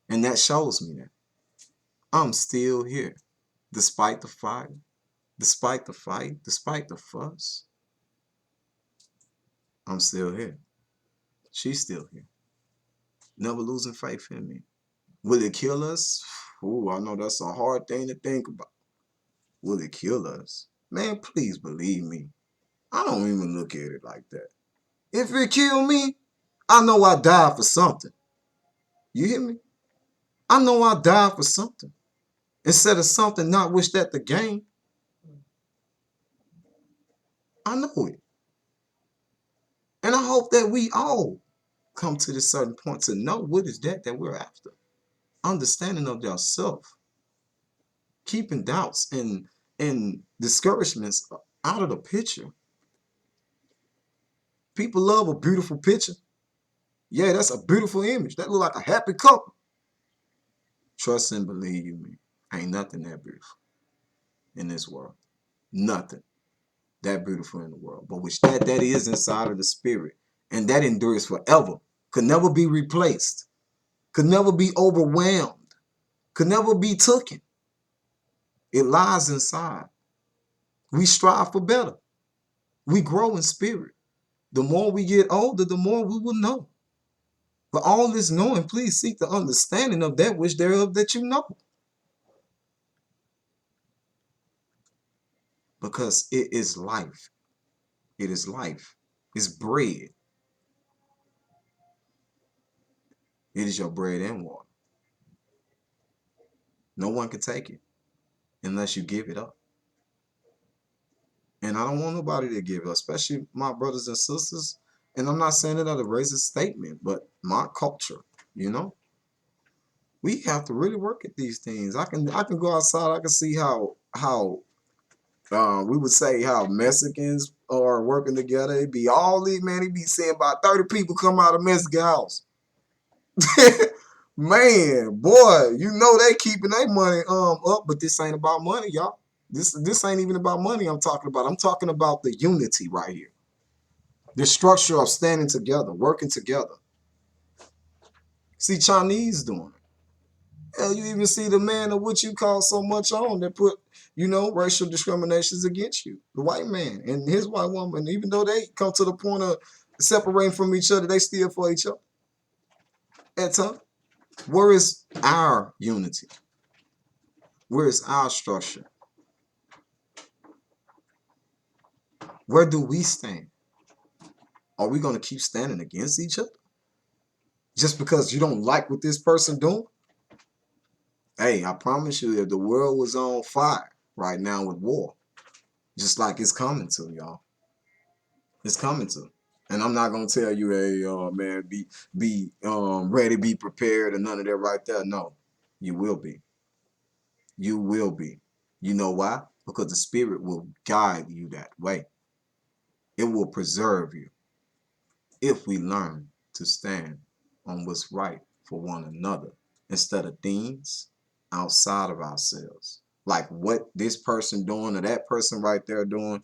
And that shows me that. I'm still here. Despite the fight, despite the fight, despite the fuss, I'm still here. She's still here. Never losing faith in me. Will it kill us? Ooh, I know that's a hard thing to think about. Will it kill us? Man, please believe me. I don't even look at it like that. If it kill me, I know I died for something. You hear me? I know I died for something. Instead of something not wish that the gain. I know it. And I hope that we all come to this certain point to know what is that we're after. Understanding of yourself. Keeping doubts and discouragements out of the picture. People love a beautiful picture. Yeah, that's a beautiful image. That look like a happy couple. Trust and believe me, ain't nothing that beautiful in this world. Nothing that beautiful in the world. But which that is inside of the spirit. And that endures forever. Could never be replaced. Could never be overwhelmed. Could never be taken. It lies inside. We strive for better. We grow in spirit. The more we get older, the more we will know. But all this knowing, please seek the understanding of that which thereof that you know. Because it is life. It is life. It's bread. It is your bread and water. No one can take it unless you give it up. And I don't want nobody to give it up, especially my brothers and sisters. And I'm not saying it as a racist statement, but my culture, you know. We have to really work at these things. I can go outside. I can see how we would say how Mexicans are working together. It'd be all these, man. He'd be seeing about 30 people come out of Mexican house. Man, boy, you know they keeping their money up, but this ain't about money, y'all. This ain't even about money I'm talking about. I'm talking about the unity right here. The structure of standing together, working together. See, Chinese doing it. Hell, you even see the man of what you call so much on that put, you know, racial discriminations against you. The white man and his white woman, even though they come to the point of separating from each other, they still for each other. At times. Where is our unity? Where is our structure? Where do we stand? Are we going to keep standing against each other? Just because you don't like what this person doing? Hey, I promise you, if the world was on fire right now with war, just like it's coming to, y'all. It's coming to. And I'm not going to tell you, hey, man, be ready, be prepared, and none of that right there. No, you will be. You will be. You know why? Because the Spirit will guide you that way. It will preserve you if we learn to stand on what's right for one another instead of things outside of ourselves. like what this person doing or that person right there doing.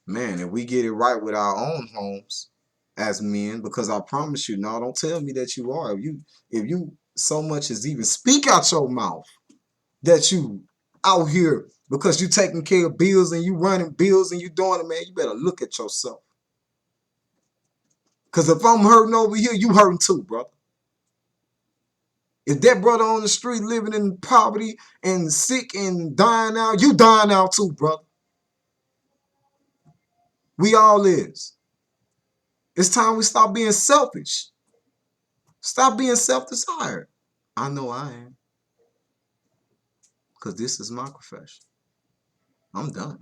Man, if we get it right with our own homes as men, because I promise you, no, don't tell me that you are. If you so much as even speak out your mouth that you out here because you taking care of bills and you running bills and you doing it, man, you better look at yourself. Because if I'm hurting over here, you hurting too, brother. If that brother on the street living in poverty and sick and dying out, you dying out too, brother. We all is. It's time we stop being selfish. Stop being self-desired. I know I am. Because this is my profession. I'm done.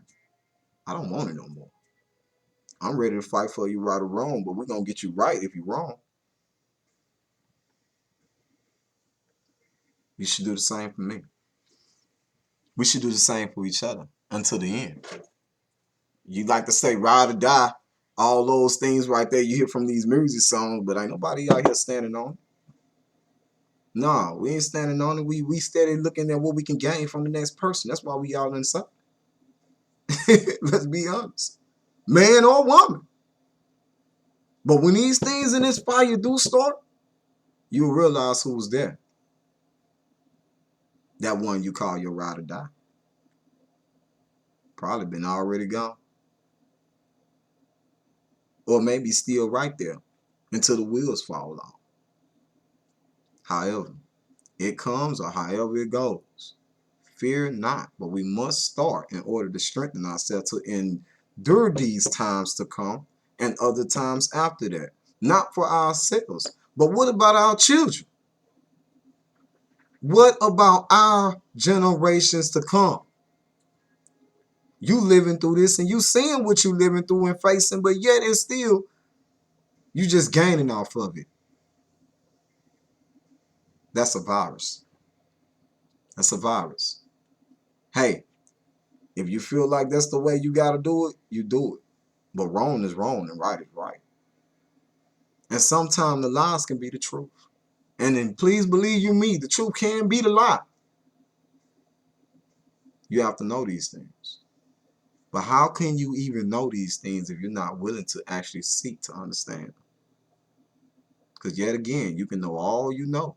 I don't want it no more. I'm ready to fight for you right or wrong, but we're going to get you right if you're wrong. You should do the same for me. We should do the same for each other until the end. You like to say ride or die, all those things right there you hear from these music songs, but ain't nobody out here standing on it. No, we ain't standing on it. We steady looking at what we can gain from the next person. That's why we all inside. Let's be honest. Man or woman. But when these things in this fire do start, you'll realize who was there. That one you call your ride or die. Probably been already gone. Or maybe still right there until the wheels fall off. However, it comes or however it goes. Fear not, but we must start in order to strengthen ourselves to endure these times to come and other times after that. Not for ourselves, but what about our children? What about our generations to come? You living through this and you seeing what you living through and facing, but yet and still, you just gaining off of it. That's a virus. That's a virus. Hey, if you feel like that's the way you got to do it, you do it. But wrong is wrong and right is right. And sometimes the lies can be the truth. And then please believe you me, the truth can be the lie. You have to know these things. But how can you even know these things if you're not willing to actually seek to understand? Because yet again, you can know all you know.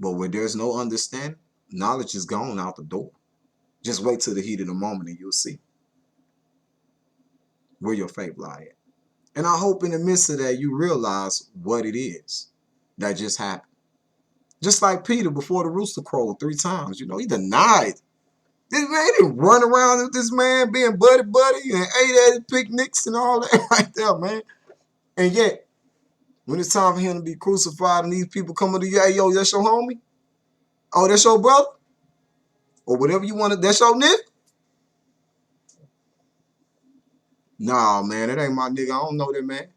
But where there's no understanding, knowledge is gone out the door. Just wait till the heat of the moment and you'll see where your faith lies at. And I hope in the midst of that, you realize what it is that just happened. Just like Peter before the rooster crowed 3 times. You know, he denied. This man didn't run around with this man being buddy and ate at his picnics and all that right there, man. And yet, when it's time for him to be crucified and these people come to you, hey, yo, that's your homie? Oh, that's your brother? Or whatever you want to, that's your nigga? Nah, man, that ain't my nigga. I don't know that man.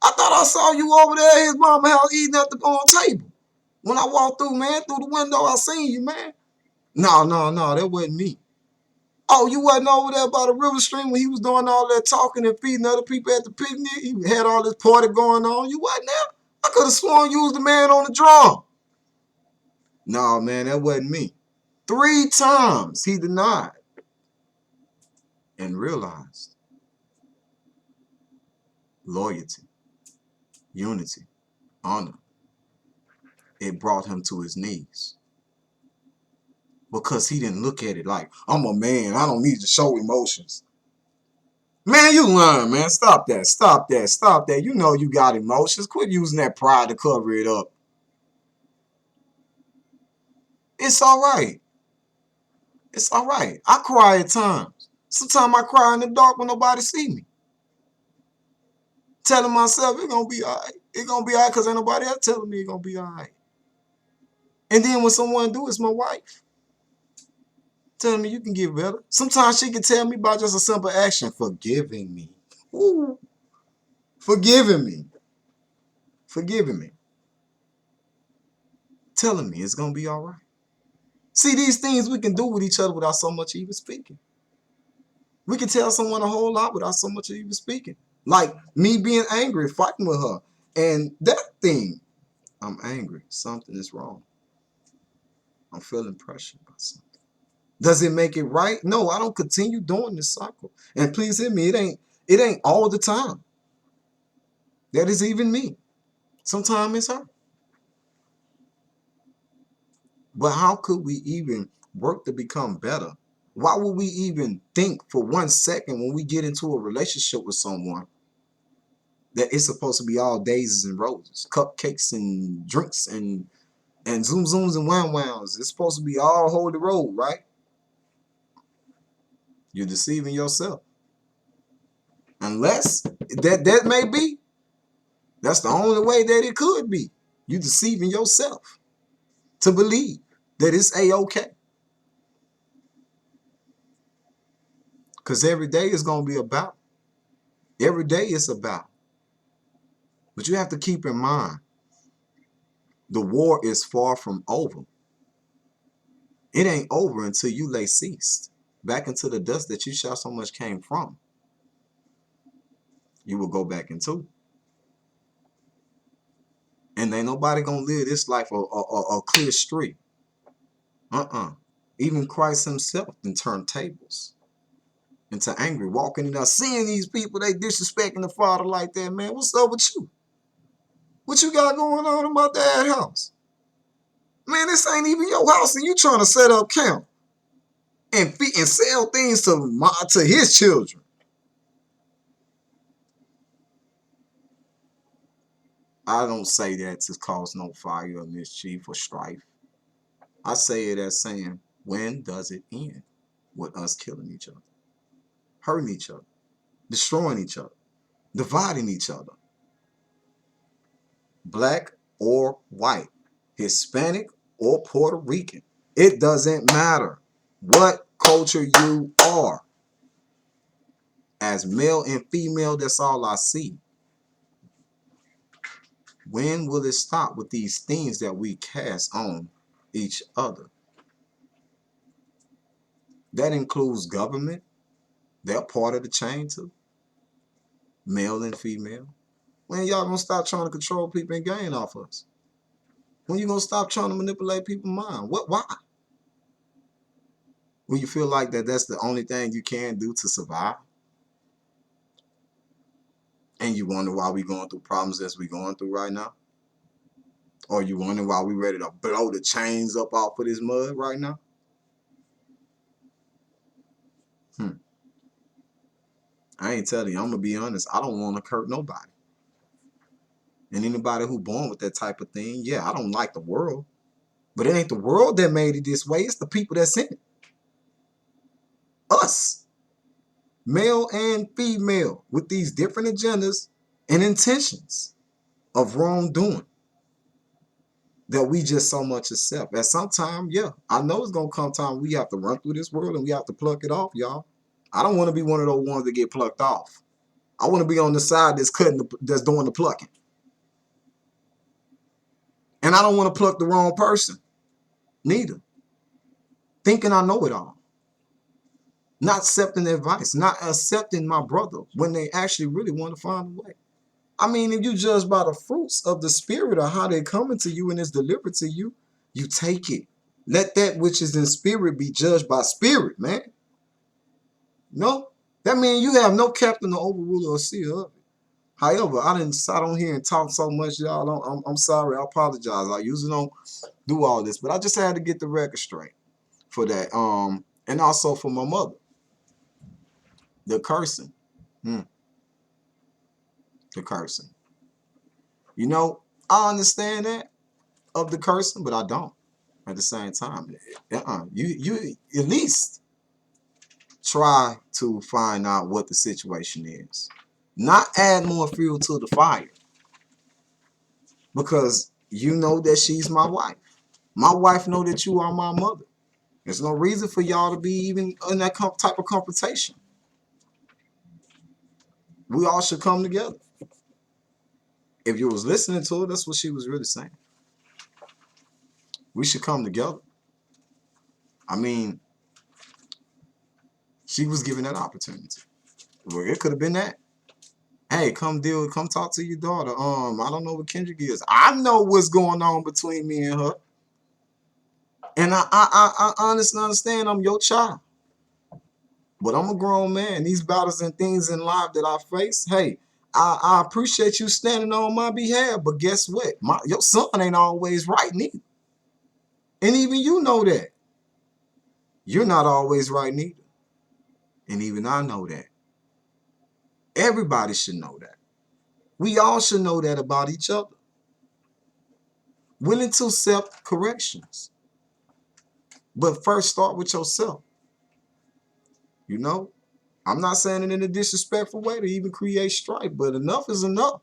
I thought I saw you over there at his mama house eating at the table. When I walked through, man, through the window, I seen you, man. No, that wasn't me. Oh, you wasn't over there by the river stream when he was doing all that talking and feeding other people at the picnic? He had all this party going on. You wasn't there? I could have sworn you was the man on the drum. No, man, that wasn't me. 3 times he denied and realized loyalty, unity, honor. It brought him to his knees. Because he didn't look at it like, I'm a man, I don't need to show emotions. Man, you lying, man. Stop that. Stop that. Stop that. You know you got emotions. Quit using that pride to cover it up. It's all right. It's all right. I cry at times. Sometimes I cry in the dark when nobody see me. Telling myself it's going to be all right. It's going to be all right because ain't nobody else telling me it's going to be all right. And then when someone do, it's my wife. Telling me you can get better. Sometimes she can tell me about just a simple action. Forgiving me. Ooh. Forgiving me. Forgiving me. Telling me it's going to be all right. See, these things we can do with each other without so much even speaking. We can tell someone a whole lot without so much even speaking. Like me being angry, fighting with her. And that thing, I'm angry. Something is wrong. I'm feeling pressured by something. Does it make it right? No, I don't continue doing this cycle. And please hear me, it ain't all the time. That is even me. Sometimes it's her. But how could we even work to become better? Why would we even think for 1 second when we get into a relationship with someone that it's supposed to be all daisies and roses, cupcakes and drinks and zoom zooms and wham whams? It's supposed to be all holy road, right? You're deceiving yourself. Unless that may be. That's the only way that it could be. You deceiving yourself to believe that it's a-okay. Because every day is going to be about. Every day is about. But you have to keep in mind, the war is far from over. It ain't over until you lay ceased back into the dust that you shall so much came from. You will go back into. And ain't nobody going to live this life a clear street. Even Christ himself then turned tables into angry, walking in there, seeing these people, they disrespecting the Father like that, man. What's up with you? What you got going on in my dad's house? Man, this ain't even your house, and you trying to set up camp and sell things to his children. I don't say that to cause no fire or mischief or strife. I say it as saying, when does it end with us killing each other, hurting each other, destroying each other, dividing each other? Black or white, Hispanic or Puerto Rican. It doesn't matter what culture you are. As male and female, that's all I see. When will it stop with these things that we cast on each other? That includes government. They're part of the chain too. Male and female. When y'all gonna stop trying to control people and gain off us? When you gonna stop trying to manipulate people's mind? Why? When you feel like that's the only thing you can do to survive? And you wonder why we going through problems as we going through right now? Or you wonder why we ready to blow the chains up off of this mud right now? I ain't telling you, I'm going to be honest, I don't want to hurt nobody. And anybody who born with that type of thing, yeah, I don't like the world. But it ain't the world that made it this way, it's the people that's in it. Us. Male and female, with these different agendas and intentions of wrongdoing that we just so much accept. At some time, yeah, I know it's going to come time we have to run through this world and we have to pluck it off, y'all. I don't want to be one of those ones that get plucked off. I want to be on the side that's doing the plucking. And I don't want to pluck the wrong person, neither. Thinking I know it all. Not accepting advice, not accepting my brother when they actually really want to find a way. I mean, if you judge by the fruits of the Spirit or how they're coming to you and it's delivered to you, you take it. Let that which is in spirit be judged by spirit, man. No, that means you have no captain or overruler or seer of it. However, I didn't sat on here and talk so much, y'all. I'm sorry. I apologize. I usually don't do all this, but I just had to get the record straight for that. And also for my mother, the cursing, the cursing. You know, I understand that of the cursing, but I don't. At the same time, you at least try to find out what the situation is. Not add more fuel to the fire. Because you know that she's my wife. My wife know that you are my mother. There's no reason for y'all to be even in that type of confrontation. We all should come together. If you was listening to her, that's what she was really saying. We should come together. I mean, she was given that opportunity. Well, it could have been that. Hey, come talk to your daughter. I don't know what Kendrick is. I know what's going on between me and her. And I honestly understand I'm your child. But I'm a grown man. These battles and things in life that I face, hey, I appreciate you standing on my behalf. But guess what? Your son ain't always right neither. And even you know that. You're not always right neither. And even I know that. Everybody should know that. We all should know that about each other. Willing to accept corrections. But first start with yourself. You know? I'm not saying it in a disrespectful way to even create strife, but enough is enough.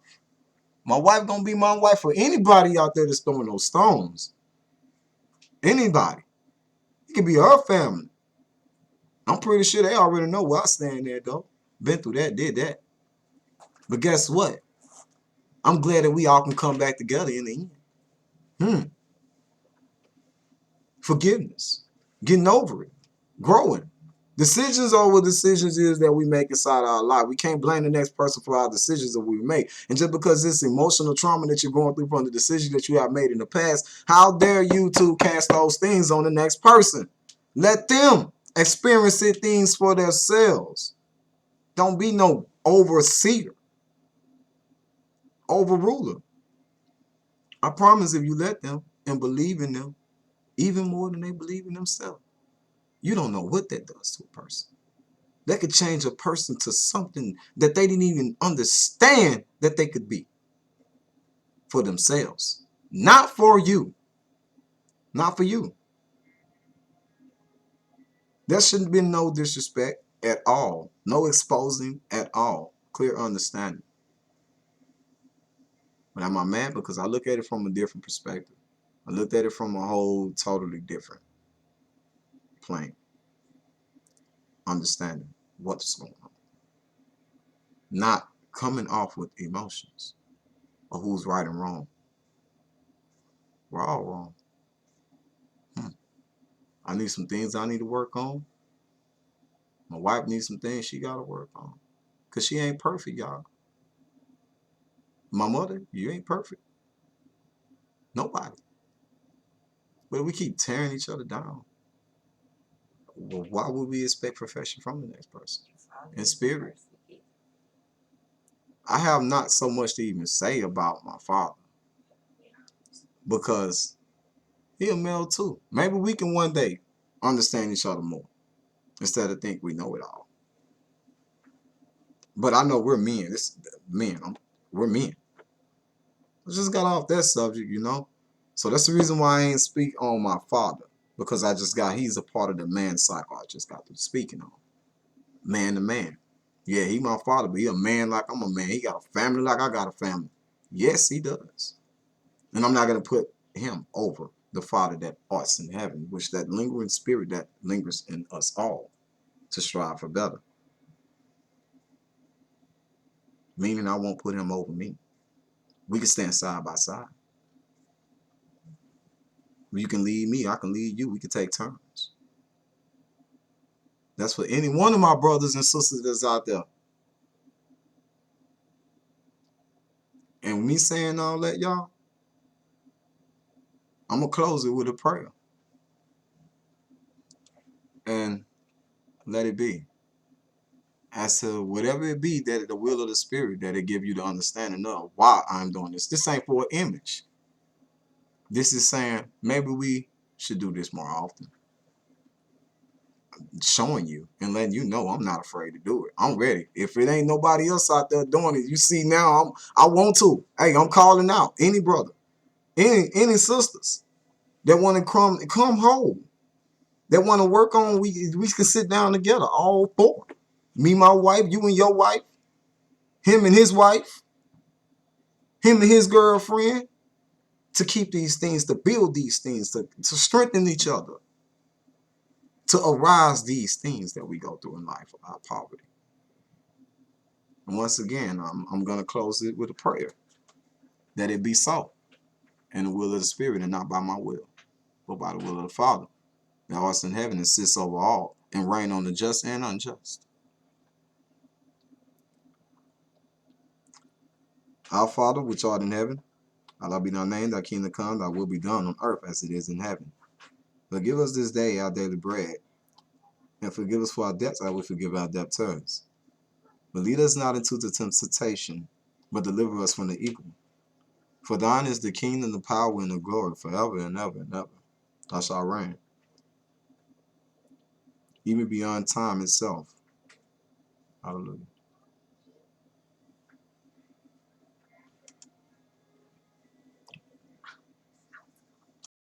My wife gonna be my wife for anybody out there that's throwing those stones. Anybody. It could be her family. I'm pretty sure they already know where I stand there, though. Been through that, did that. But guess what? I'm glad that we all can come back together in the end. Forgiveness. Getting over it. Growing. Decisions are what decisions is that we make inside our life. We can't blame the next person for our decisions that we make. And just because it's emotional trauma that you're going through from the decision that you have made in the past, how dare you to cast those things on the next person? Let them experience things for themselves. Don't be no overseer, overruler. I promise if you let them and believe in them, even more than they believe in themselves, you don't know what that does to a person. That could change a person to something that they didn't even understand that they could be for themselves. Not for you. Not for you. There shouldn't be no disrespect at all. No exposing at all. Clear understanding. But am I mad? Because I look at it from a different perspective. I looked at it from a whole totally different plane. Understanding what's going on. Not coming off with emotions or who's right and wrong. We're all wrong. I need some things I need to work on. My wife needs some things she got to work on. Because she ain't perfect, y'all. My mother, you ain't perfect. Nobody. But we keep tearing each other down. Well, why would we expect perfection from the next person? In spirit. I have not so much to even say about my father. Because he a male too. Maybe we can one day understand each other more. Instead of think we know it all. But I know we're men. We're men. I just got off that subject, you know. So that's the reason why I ain't speak on my father. Because he's a part of the man cycle I just got through speaking on. Man to man. Yeah, he my father, but he a man like I'm a man. He got a family like I got a family. Yes, he does. And I'm not going to put him over the Father that arts in heaven, which that lingering spirit that lingers in us all to strive for better. Meaning I won't put him over me. We can stand side by side. You can lead me, I can lead you. We can take turns. That's for any one of my brothers and sisters that's out there. And me saying all that, y'all, I'm going to close it with a prayer. And let it be. As to whatever it be, that the will of the Spirit, that it give you the understanding of why I'm doing this. This ain't for an image. This is saying maybe we should do this more often. Showing you and letting you know I'm not afraid to do it. I'm ready. If it ain't nobody else out there doing it, you see now I want to. Hey, I'm calling out any brother, any sisters that want to come home, that want to work on. We can sit down together, all four. Me, my wife, you and your wife, him and his wife, him and his girlfriend, to keep these things, to build these things, to strengthen each other, to arise these things that we go through in life, our poverty. And once again, I'm going to close it with a prayer, that it be so, in the will of the Spirit, and not by my will, but by the will of the Father, that art in heaven and sits over all, and reign on the just and unjust. Our Father, which art in heaven, hallowed be thy name, thy kingdom come, thy will be done on earth as it is in heaven. Forgive us this day our daily bread, and forgive us for our debts as we forgive our debtors. But lead us not into the temptation, but deliver us from the evil. For thine is the kingdom, the power, and the glory, forever and ever and ever. Thou shalt reign, even beyond time itself. Hallelujah.